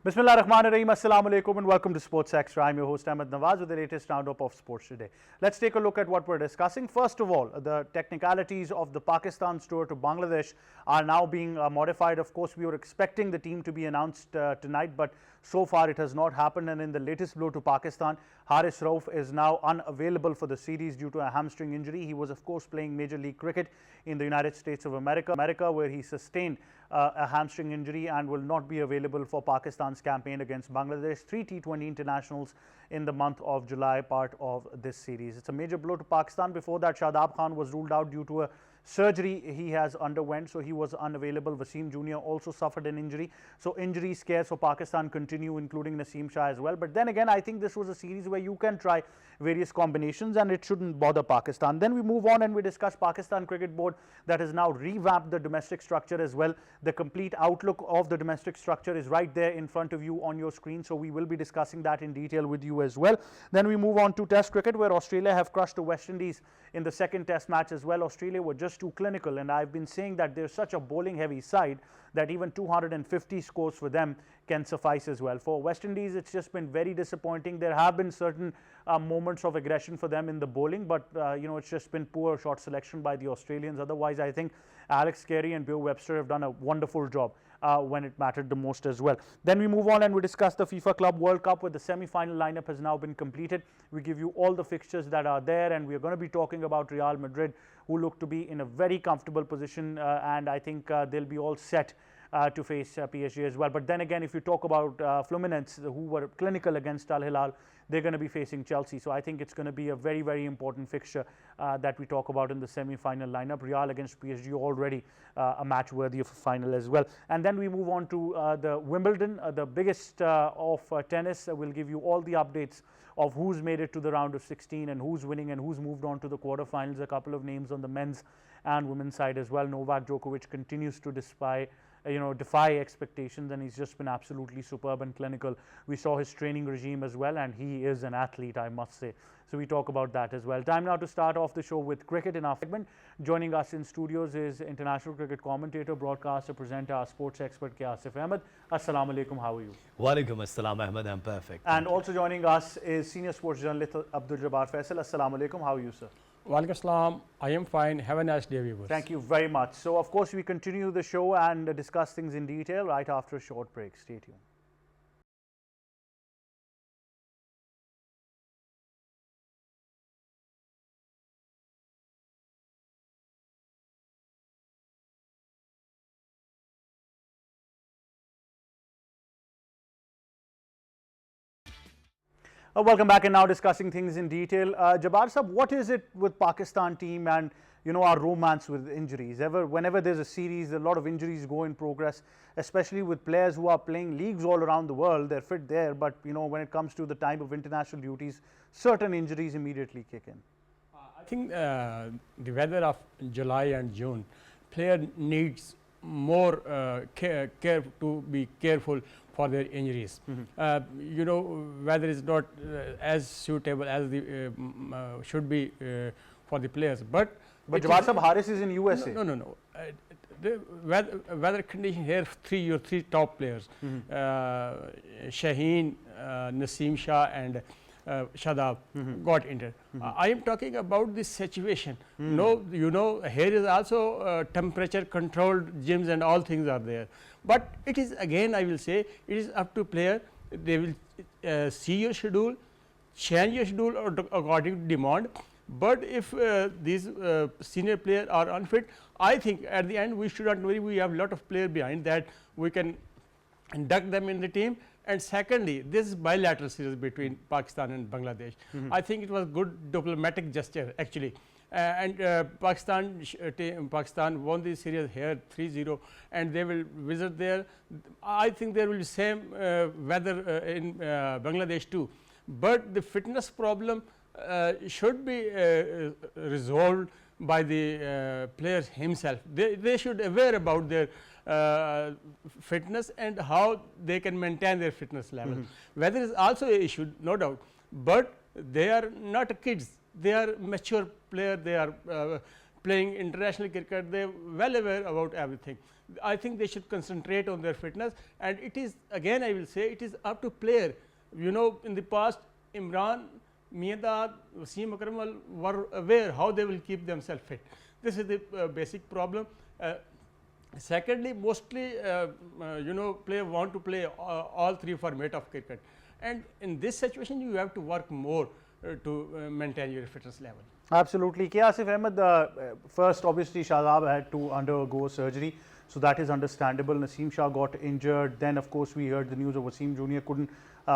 Bismillah ar-Rahman ar-Rahim. Assalamu alaikum and welcome to Sports Extra. I'm your host Ahmed Nawaz with the latest roundup of sports today. Let's take a look at what we're discussing. First of all, the technicalities of the Pakistan tour to Bangladesh are now being modified. Of course, we were expecting the team to be announced tonight, but so far it has not happened. And in the latest blow to Pakistan, Haris Rauf is now unavailable for the series due to a hamstring injury. He was, of course, playing Major League Cricket in the United States of America, where he sustained a hamstring injury and will not be available for Pakistan's campaign against Bangladesh. 3 T20 internationals in the month of July, part of this series. It's a major blow to Pakistan. Before that, Shadab Khan was ruled out due to a surgery he has underwent, so he was unavailable. Wasim Jr. also suffered an injury. So injury scares for Pakistan continue, including Naseem Shah as well. But then again, I think this was a series where you can try various combinations and it shouldn't bother Pakistan. Then we move on and we discuss Pakistan Cricket Board that has now revamped the domestic structure as well. The complete outlook of the domestic structure is right there in front of you on your screen, so we will be discussing that in detail with you as well. Then we move on to Test cricket, where Australia have crushed the West Indies in the second Test match as well. Australia were just too clinical, and I've been saying that they're such a bowling heavy side that even 250 scores for them can suffice as well. For West Indies, it's just been very disappointing. There have been certain moments of aggression for them in the bowling, but it's just been poor shot selection by the Australians. Otherwise, I think Alex Carey and Bill Webster have done a wonderful job when it mattered the most as well. Then we move on and we discuss the FIFA Club World Cup, where the semi-final lineup has now been completed. We give you all the fixtures that are there, and we're going to be talking about Real Madrid, who look to be in a very comfortable position, and I think they'll be all set to face PSG as well. But then again, if you talk about Fluminense, who were clinical against Al Hilal, they're going to be facing Chelsea. So I think it's going to be a very, very important fixture that we talk about in the semi-final lineup. Real against PSG, already a match worthy of a final as well. And then we move on to the Wimbledon, the biggest of tennis. We'll give you all the updates of who's made it to the round of 16 and who's winning and who's moved on to the quarterfinals. A couple of names on the men's and women's side as well. Novak Djokovic continues to defy expectations, and he's just been absolutely superb and clinical. We saw his training regime as well, and he is an athlete, I must say. So we talk about that as well. Time now to start off the show with cricket in our segment. Joining us in studios is international cricket commentator, broadcaster, presenter, our sports expert, Asif Ahmad. Assalamu alaikum, how are you? Walaikum assalam, Ahmed, I'm perfect. And also joining us is senior sports journalist Abdul Faisal. Assalamu alaikum, how are you, sir? Walaikum assalam, I am fine. Have a nice day, viewers. Thank you very much. So, of course, we continue the show and discuss things in detail right after a short break. Stay tuned. Welcome back, and now discussing things in detail. Jabbar Sab, what is it with Pakistan team and our romance with injuries? Whenever there's a series, a lot of injuries go in progress, especially with players who are playing leagues all around the world. They're fit there, but when it comes to the time of international duties, certain injuries immediately kick in. I think the weather of July and June, player needs more care to be careful for their injuries. Weather is not as suitable as the should be for the players. But Jawad Sahab, Haris is in USA. No. The weather condition here, three top players, Shaheen, Naseem Shah and Shadab got injured. I am talking about this situation. Here is also temperature controlled gyms and all things are there. But it is, again, I will say, it is up to player. They will see your schedule, change your schedule according to demand. But if these senior players are unfit, I think at the end we should not worry. We have a lot of players behind that we can induct them in the team. And secondly, this is bilateral series between Pakistan and Bangladesh. I think it was good diplomatic gesture actually. Pakistan won this series here 3-0, and they will visit there. I think there will be same weather in Bangladesh too. But the fitness problem should be resolved by the players himself. They should aware about their fitness and how they can maintain their fitness level. Weather is also an issue, no doubt, but they are not kids. They are mature players. They are playing international cricket, they are well aware about everything. I think they should concentrate on their fitness, and it is again I will say it is up to player. You know, in the past Imran, Miandad, Wasim Akramal were aware how they will keep themselves fit. This is the basic problem. Secondly, mostly you know, player want to play all three format of cricket, and in this situation you have to work more to maintain your fitness level. Absolutely. Asif Ahmad, first obviously Shahzab had to undergo surgery, so that is understandable. Naseem Shah got injured. Then of course we heard the news of Wasim Jr. couldn't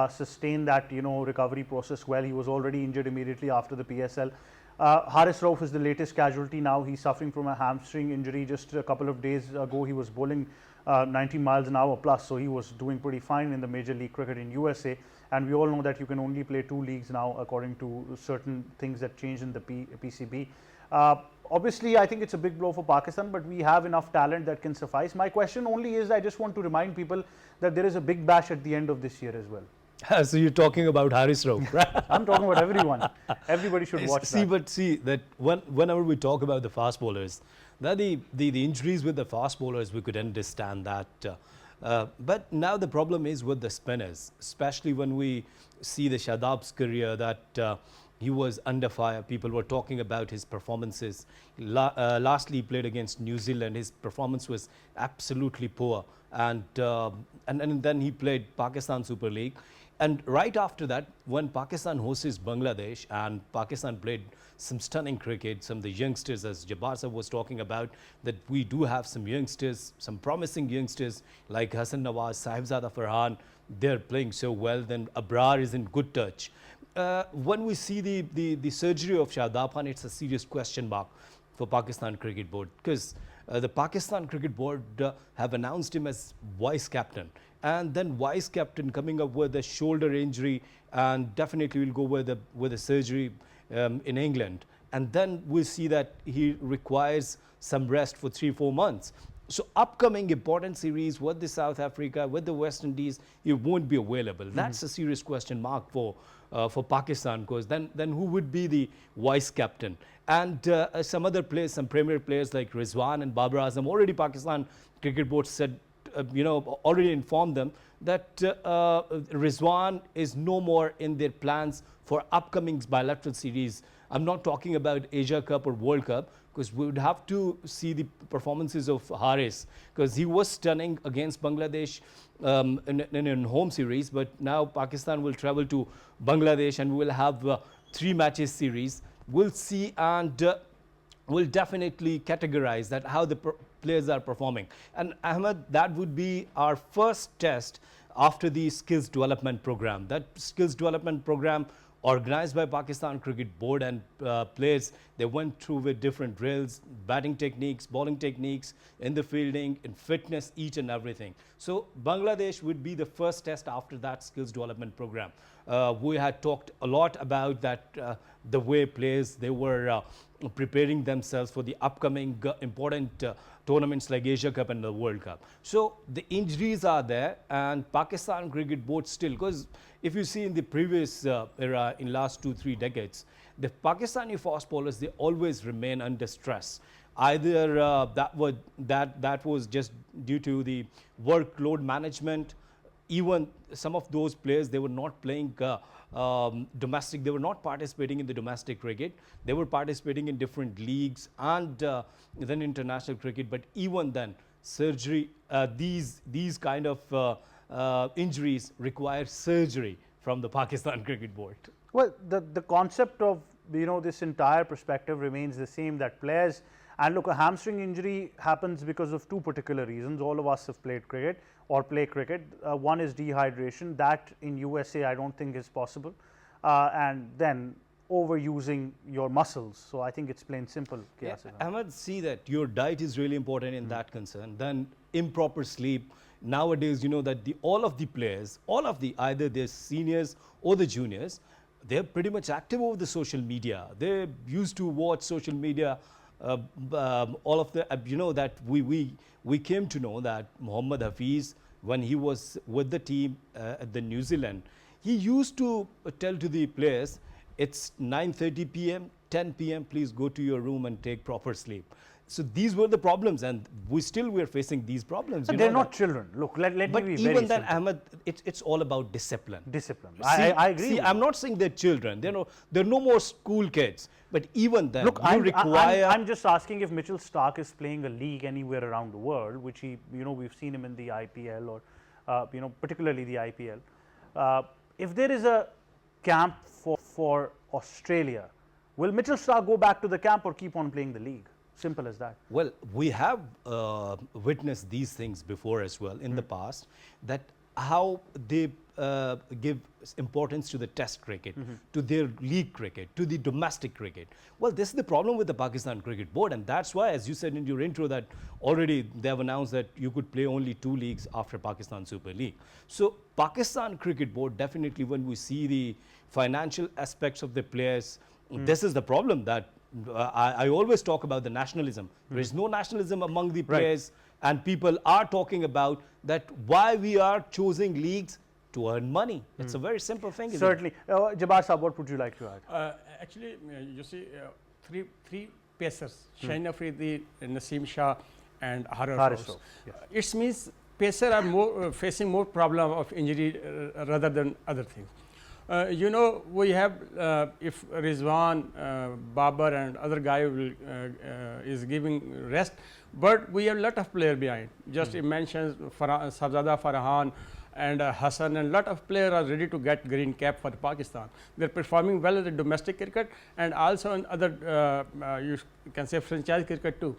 sustain that, you know, recovery process well. He was already injured immediately after the PSL. Haris Rauf is the latest casualty now. He's suffering from a hamstring injury. Just a couple of days ago he was bowling 90 miles an hour plus, so he was doing pretty fine in the Major League Cricket in USA. And we all know that you can only play 2 leagues now according to certain things that changed in the PCB. Obviously, I think it's a big blow for Pakistan, but we have enough talent that can suffice. My question only is, I just want to remind people that there is a big bash at the end of this year as well. So you're talking about Haris Rauf, right? I'm talking about everyone. Everybody should watch that. But see that whenever we talk about the fast bowlers, that the injuries with the fast bowlers, we could understand that. But now the problem is with the spinners, especially when we see the Shadab's career, that he was under fire. People were talking about his performances. Lastly, he played against New Zealand. His performance was absolutely poor. And then he played Pakistan Super League. And right after that, when Pakistan hosts Bangladesh and Pakistan played some stunning cricket, some of the youngsters, as Jabbar Sahib was talking about, that we do have some youngsters, some promising youngsters like Hassan Nawaz, Sahibzada Farhan, they're playing so well. Then Abrar is in good touch. When we see the surgery of Shahzad Khan, it's a serious question mark for Pakistan Cricket Board, because the Pakistan Cricket Board have announced him as vice captain, and then vice captain coming up with a shoulder injury, and definitely will go with a surgery in England, and then we see that he requires some rest for 3-4 months. So upcoming important series with the South Africa, with the West Indies, he won't be available. That's a serious question mark for Pakistan, because then who would be the vice captain? And some other players, some premier players like Rizwan and Babar Azam, already Pakistan Cricket Board said, already informed them that Rizwan is no more in their plans for upcoming bilateral series. I'm not talking about Asia Cup or World Cup, because we would have to see the performances of Haris, because he was stunning against Bangladesh in home series, but now Pakistan will travel to Bangladesh and we will have 3 matches series. We'll see, and we'll definitely categorize that how the players are performing. And Ahmed, that would be our first test after the skills development program. That skills development program organized by Pakistan Cricket Board, and players, they went through with different drills, batting techniques, bowling techniques, in the fielding, in fitness, each and everything. So Bangladesh would be the first test after that skills development program. We had talked a lot about that, the way players, they were preparing themselves for the upcoming important tournaments like Asia Cup and the World Cup. So the injuries are there, and Pakistan Cricket Board still, because if you see in the previous era, in last 2-3 decades, the Pakistani fast bowlers, they always remain under stress. Either that was just due to the workload management. Even some of those players, they were not playing domestic, they were not participating in the domestic cricket. They were participating in different leagues and then international cricket. But even then, surgery, these kind of injuries require surgery from the Pakistan Cricket Board. Well, the concept of, this entire perspective remains the same, that players, and look, a hamstring injury happens because of 2 particular reasons. All of us have played cricket or play cricket. One is dehydration. That in USA I don't think is possible. And then overusing your muscles. So I think it's plain simple. Yeah, Ahmed, see that your diet is really important in that concern. Then improper sleep. Nowadays, that all of the players, either their seniors or the juniors, they're pretty much active over the social media. They used to watch social media. All of the, that we came to know that Mohammad Hafiz, when he was with the team at the New Zealand, he used to tell to the players, it's 9:30 p.m. 10 p.m., please go to your room and take proper sleep. So these were the problems, and we're facing these problems. But they're not children. Look, let me but be even very then, simple. Ahmed, it's all about discipline. Discipline. See, I agree. See, with I'm you. not saying they're children. They're no more school kids. But even then, Look, require. I'm just asking if Mitchell Starc is playing a league anywhere around the world, which we've seen him in the IPL or, particularly the IPL. If there is a camp for Australia, will Mitchell Starc go back to the camp or keep on playing the league? Simple as that. Well, we have witnessed these things before as well in the past, that how they give importance to the test cricket, to their league cricket, to the domestic cricket. Well, this is the problem with the Pakistan Cricket Board, and that's why, as you said in your intro, that already they have announced that you could play only 2 leagues after Pakistan Super League. So Pakistan Cricket Board, definitely when we see the financial aspects of the players, this is the problem that I always talk about the nationalism. There is no nationalism among the players, and people are talking about that why we are choosing leagues to earn money. It's a very simple thing. Certainly. Jabbar Sahab, what would you like to add? Actually, you see, three pacers, Shaheen Afridi, Naseem Shah, and Haris. Yes. It means pacers are more facing more problem of injury rather than other things. We have if Rizwan, Babar, and other guy will is giving rest, but we have a lot of player behind. Just it mentions Sabzada Farhan and Hassan, and lot of players are ready to get green cap for Pakistan. They're performing well in the domestic cricket and also in other you can say franchise cricket too.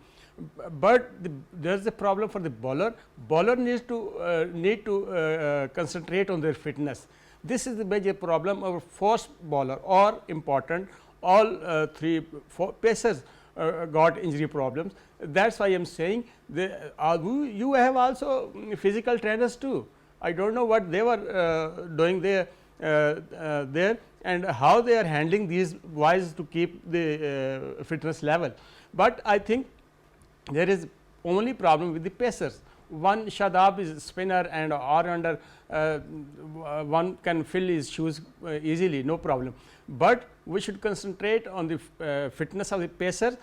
But there's a problem for the bowler. Bowler needs to concentrate on their fitness. This is the major problem of fast bowler or important. All 4 pacers got injury problems. That's why I'm saying you have also physical trainers too. I don't know what they were doing there and how they are handling these boys to keep the fitness level. But I think there is only problem with the pacers. One Shadab is spinner and all-rounder, one can fill his shoes easily, no problem. But we should concentrate on the fitness of the pacer.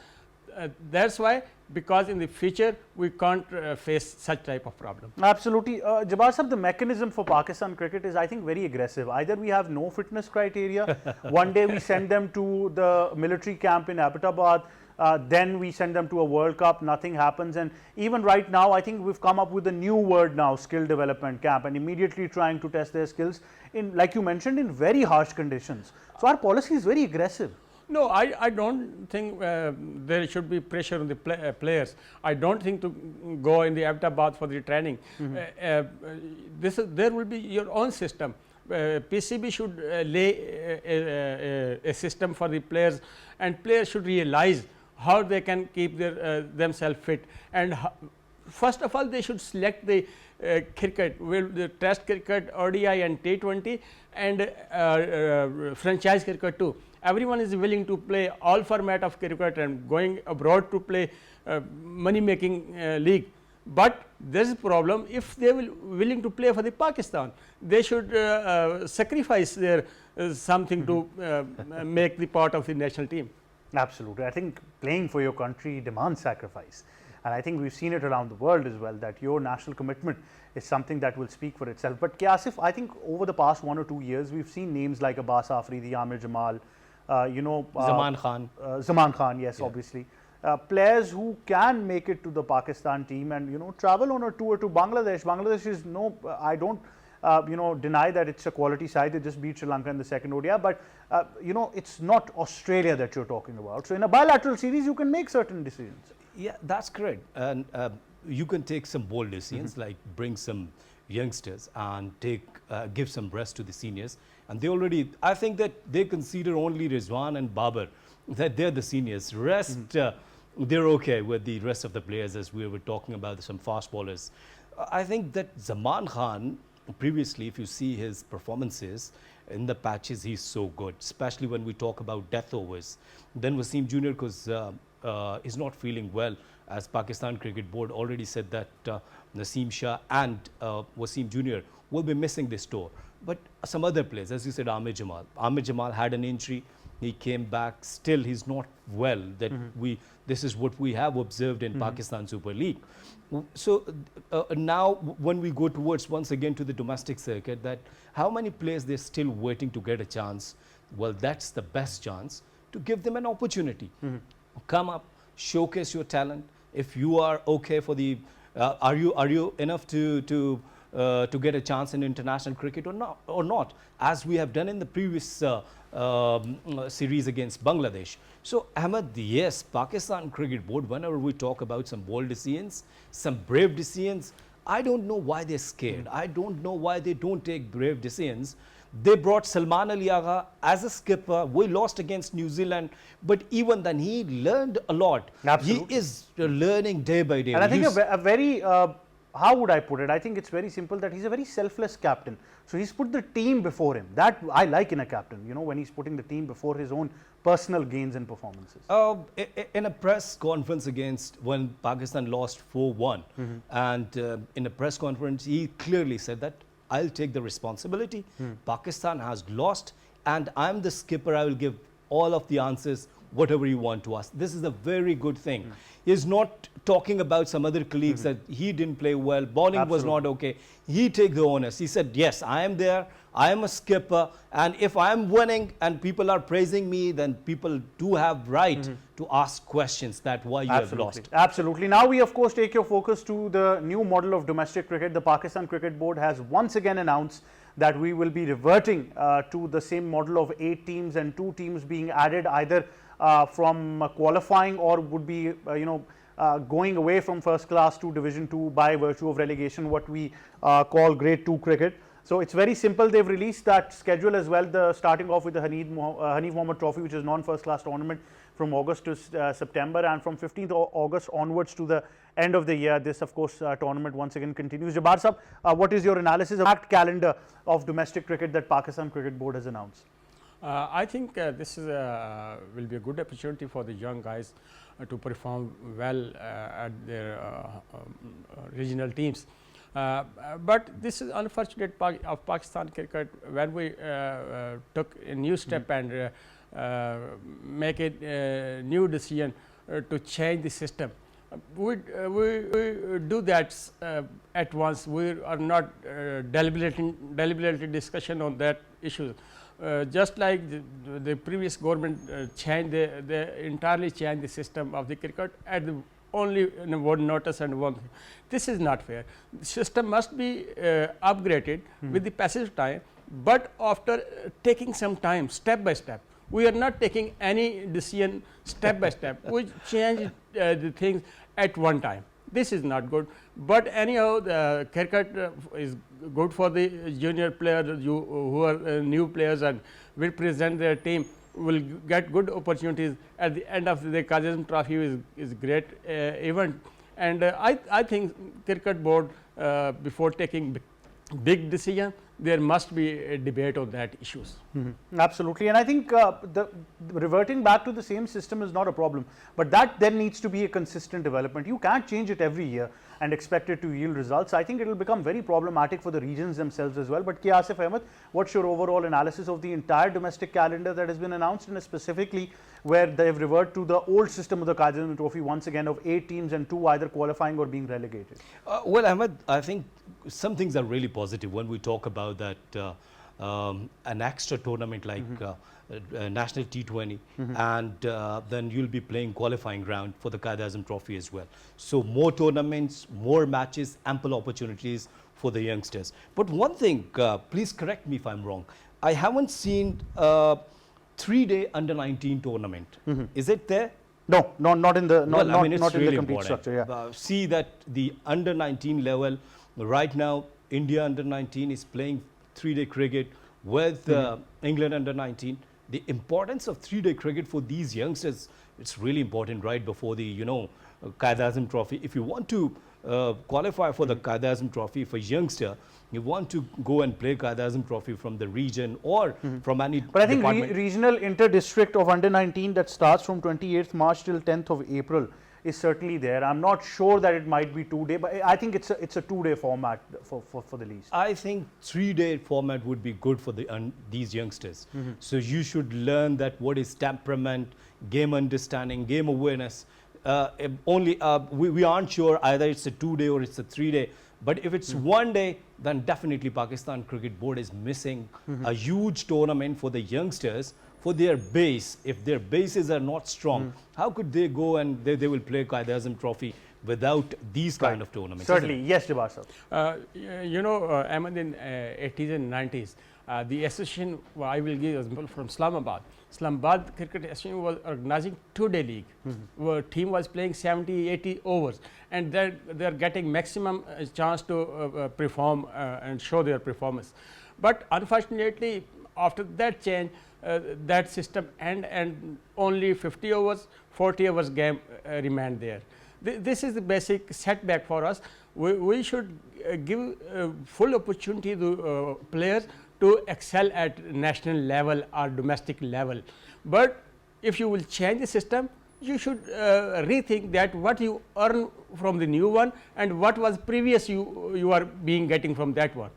That's why, because in the future we can't face such type of problem. Absolutely. Jabbar Sahab, the mechanism for Pakistan cricket is, I think, very aggressive. Either we have no fitness criteria, one day we send them to the military camp in Abbottabad, then we send them to a World Cup, nothing happens. And even right now, I think we've come up with a new word now, skill development camp, and immediately trying to test their skills in, like you mentioned, in very harsh conditions. So our policy is very aggressive. No, I don't think there should be pressure on the players. I don't think to go in the Abbottabad for the training. There will be your own system. PCB should lay a system for the players, and players should realize how they can keep themselves fit. And first of all, they should select the cricket, the test cricket, ODI and T20, and franchise cricket too. Everyone is willing to play all format of cricket and going abroad to play money making league. But there is a problem. If they will willing to play for the Pakistan, they should sacrifice their something to make the part of the national team. Absolutely. I think playing for your country demands sacrifice. And I think we've seen it around the world as well, that your national commitment is something that will speak for itself. But Asif, I think over the past 1 or 2 years, we've seen names like Abbas Afridi, Amir Jamal, Zaman Khan. Zaman Khan, yes, obviously. Players who can make it to the Pakistan team and, travel on a tour to Bangladesh. Bangladesh is I don't, deny that it's a quality side. They just beat Sri Lanka in the second ODI, but, it's not Australia that you're talking about. So in a bilateral series, you can make certain decisions. Yeah, that's correct. And you can take some bold decisions, like bring some youngsters and give some rest to the seniors. And they already, I think that they consider only Rizwan and Babar, that they're the seniors. Rest, they're okay with the rest of the players, as we were talking about some fast bowlers. I think that Zaman Khan, previously, if you see his performances in the patches, he's so good, especially when we talk about death overs. Then Wasim Jr., because is not feeling well, as Pakistan Cricket Board already said that Naseem Shah and Wasim Jr. will be missing this tour. But some other players, as you said, Amir Jamal. Amir Jamal had an injury. He came back. Still, he's not well. That this is what we have observed in Pakistan Super League. So now, when we go towards once again to the domestic circuit, that how many players they're still waiting to get a chance? Well, that's the best chance to give them an opportunity. Come up, showcase your talent. If you are okay for the, are you enough to get a chance in international cricket or not, as we have done in the previous series against Bangladesh. So Ahmed, yes, Pakistan Cricket Board, whenever we talk about some bold decisions, some brave decisions, I don't know why they're scared. I don't know why they don't take brave decisions. They brought Salman Ali Agha as a skipper. We lost against New Zealand, but even then he learned a lot. Absolutely. He is learning day by day. And I think a very, how would I put it? I think it's very simple that he's a very selfless captain. So he's put the team before him. That I like in a captain, you know, when he's putting the team before his own personal gains and performances. In a press conference against when Pakistan lost 4-1, and in a press conference, he clearly said that I'll take the responsibility. Pakistan has lost, and I'm the skipper. I will give all of the answers, whatever you want to ask. This is a very good thing. He's not talking about some other colleagues that he didn't play well, bowling was not okay. He take the onus. He said, yes, I am there. I am a skipper, and if I am winning and people are praising me, then people do have right to ask questions that why you have lost. Absolutely. Now we of course take your focus to the new model of domestic cricket. The Pakistan Cricket Board has once again announced that we will be reverting to the same model of 8 teams and 2 teams being added either from qualifying or would be going away from first class to Division 2 by virtue of relegation, what we call Grade 2 cricket. So it's very simple. They've released that schedule as well. The starting off with the Hanif Mohammed Trophy, which is non-first class tournament, from August to September, and from 15th August onwards to the end of the year. This, of course, tournament once again continues. Jabbar Sahab, what is your analysis of the calendar of domestic cricket that Pakistan Cricket Board has announced? I think this is will be a good opportunity for the young guys to perform well at their regional teams. But this is unfortunate of Pakistan cricket when we took a new step and make a new decision to change the system. We do that at once. We are not deliberately discussion on that issue. Just like the previous government changed, they entirely changed the system of the cricket at the only one notice and one thing. This is not fair. The system must be upgraded with the passage of time, but after taking some time, step by step. We are not taking any decision step by step. We change the things at one time. This is not good. But anyhow, the cricket is good for the junior players who are new players and will present their team, will get good opportunities. At the end of the Qazi Trophy is great event, and I think cricket board before taking big decision, there must be a debate on that issues. Absolutely, and I think the reverting back to the same system is not a problem, but that then needs to be a consistent development. You can't change it every year and expect it to yield results. I think it will become very problematic for the regions themselves as well. But Asif Ahmad, what's your overall analysis of the entire domestic calendar that has been announced, and specifically where they've reverted to the old system of the Qazi Trophy once again of 8 teams and 2 either qualifying or being relegated? Well, Ahmed, I think some things are really positive when we talk about that an extra tournament like National T20 and then you'll be playing qualifying round for the Qazi Trophy as well. So more tournaments, more matches, ample opportunities for the youngsters. But one thing, please correct me if I'm wrong, I haven't seen 3-day under-19 tournament. Is it there? No, not in the not, well, I mean, not in really the complete important. structure. Yeah. See that the under-19 level right now, India under-19 is playing 3-day cricket with England under-19. The importance of 3-day cricket for these youngsters, it's really important right before the Qazi Trophy. If you want to qualify for the Qazi Trophy for youngster, you want to go and play Qazi Trophy from the region or from any But I think department. regional inter-district of under-19 that starts from 28th March till 10th of April is certainly there. I'm not sure that it might be 2 day, but I think it's a 2 day format for the least. I think 3-day format would be good for these youngsters. So you should learn that what is temperament, game understanding, game awareness. We aren't sure either it's a 2 day or it's a 3 day. But if it's 1 day, then definitely Pakistan Cricket Board is missing a huge tournament for the youngsters, for their base. If their bases are not strong, how could they go and they will play Qaid-e-Azam Trophy without these kind of tournaments? Certainly, yes, Jabbar sir. You know, Ahmed, in 80s and 90s, the association, I will give example from Islamabad. Islamabad Cricket Association was organizing 2-day league, where team was playing 70, 80 overs, and they are getting maximum chance to perform and show their performance. But unfortunately, after that change, that system and only 50 overs, 40 overs game remained there. This is the basic setback for us. We should give full opportunity to players to excel at national level or domestic level. But if you will change the system, you should rethink that what you earn from the new one and what was previous you are getting from that one.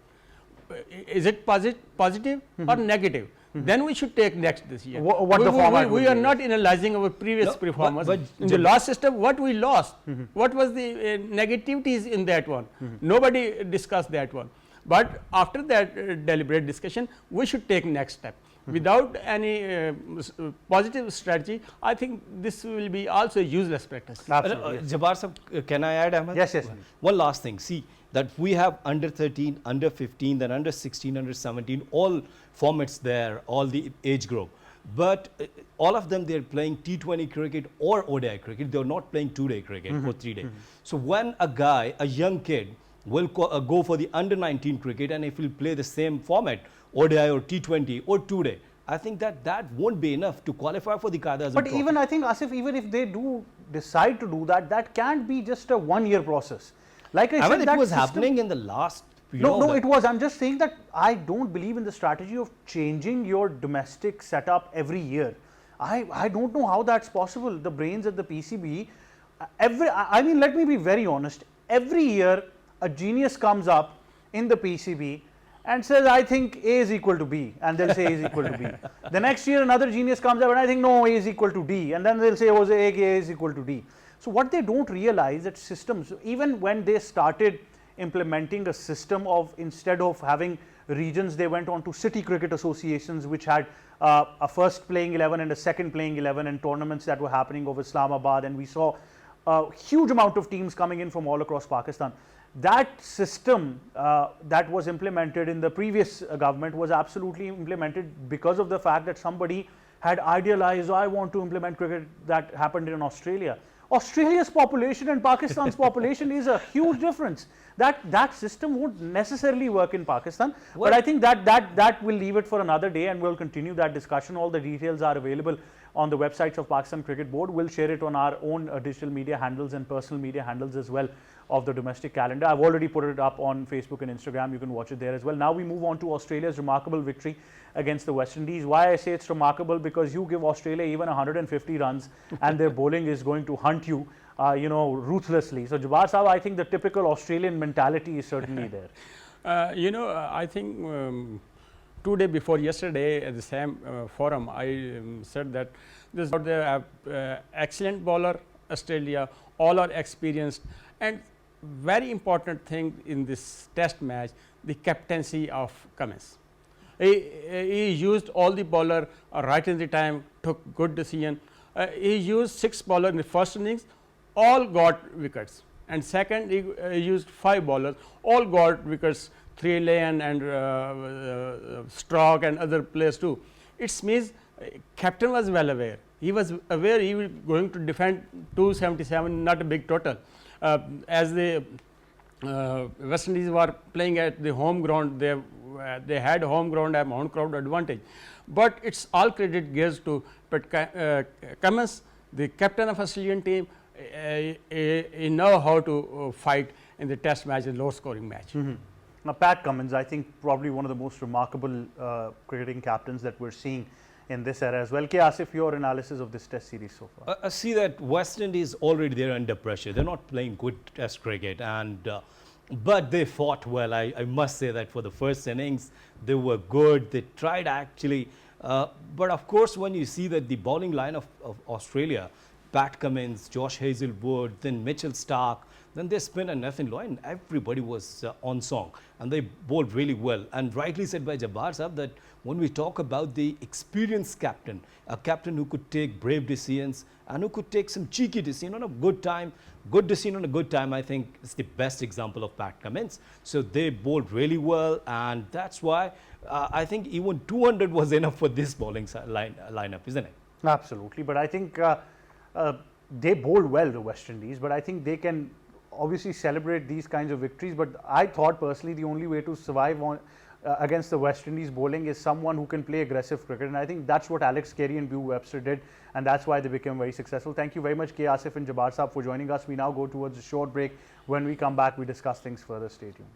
Is it positive or negative? Then we should take next this year. We are not analyzing our previous performance. But in the last system, what we lost, what was the negativities in that one? Nobody discussed that one. But after that deliberate discussion, we should take next step. Without any positive strategy, I think this will be also a useless practice. Absolutely. Yes. Jabbar sir, can I add, Ahmed? Yes, yes. One last thing. See that we have under 13, under 15, then under 16, under 17, all formats there, all the age group. But all of them, they are playing T20 cricket or ODI cricket. They are not playing 2-day cricket or 3-day. So when a young kid will go for the under 19 cricket, and if he'll play the same format, ODI or T20 or 2-day, I think that won't be enough to qualify for the Qaid-e-Azam But Trophy. even I think, Asif, even if they do decide to do that, that can't be just a 1-year process. Like I said, it was happening in the last. No, it was. I'm just saying that I don't believe in the strategy of changing your domestic setup every year. I don't know how that's possible. The brains at the PCB, I mean, let me be very honest. Every year, a genius comes up in the PCB and says, I think A is equal to B, and they'll say A is equal to B. The next year, another genius comes up and I think, no, A is equal to D, and then they'll say, oh, A is equal to D. So what they don't realize that systems, even when they started implementing a system of, instead of having regions, they went on to city cricket associations, which had a first playing 11 and a second playing 11, and tournaments that were happening over Islamabad, and we saw a huge amount of teams coming in from all across Pakistan. That system that was implemented in the previous government was absolutely implemented because of the fact that somebody had idealized, I want to implement cricket. That happened in Australia. Australia's population and Pakistan's population is a huge difference. That system won't necessarily work in Pakistan. But I think that will leave it for another day, and we'll continue that discussion. All the details are available on the websites of Pakistan Cricket Board. We'll share it on our own digital media handles and personal media handles as well of the domestic calendar. I've already put it up on Facebook and Instagram. You can watch it there as well. Now we move on to Australia's remarkable victory against the West Indies. Why I say it's remarkable? Because you give Australia even 150 runs and their bowling is going to hunt you, ruthlessly. So Jabbar Sahab, I think the typical Australian mentality is certainly there. I think 2 days before yesterday at the same forum, I said that this is the excellent bowler, Australia, all are experienced, and very important thing in this test match, the captaincy of Cummins. He used all the bowler right in the time, took good decision. He used 6 bowlers in the first innings, all got wickets, and second he used 5 bowlers, all got wickets, 3 lane and Stroke and other players too. It means captain was well aware. He was aware he was going to defend 277, not a big total. As the West Indies were playing at the home ground, they had home ground and home crowd advantage. But it's all credit goes to Cummins, the captain of Australian team. He know how to fight in the test match, a low scoring match. Now Pat Cummins, I think probably one of the most remarkable cricketing captains that we're seeing in this era as well. K. Asif, your analysis of this test series so far? I see that West Indies already they're under pressure. They're not playing good test cricket, and but they fought well. I must say that for the first innings, they were good. They tried actually, but of course, when you see that the bowling line of Australia, Pat Cummins, Josh Hazelwood, then Mitchell Starc, then their spinner Nathan Lloyd, everybody was on song, and they bowled really well. And rightly said by Jabbar Sahab that when we talk about the experienced captain, a captain who could take brave decisions and who could take some cheeky decision on a good time, good decision on a good time, I think is the best example of Pat Cummins. So they bowled really well, and that's why I think even 200 was enough for this bowling lineup, isn't it? Absolutely, but I think they bowled well, the West Indies, but I think they can obviously celebrate these kinds of victories. But I thought personally the only way to survive against the West Indies bowling is someone who can play aggressive cricket, and I think that's what Alex Carey and Bew Webster did, and that's why they became very successful. Thank you very much, K. Asif and Jabbar Sahab, for joining us. We now go towards a short break. When we come back, we discuss things further. Stay tuned.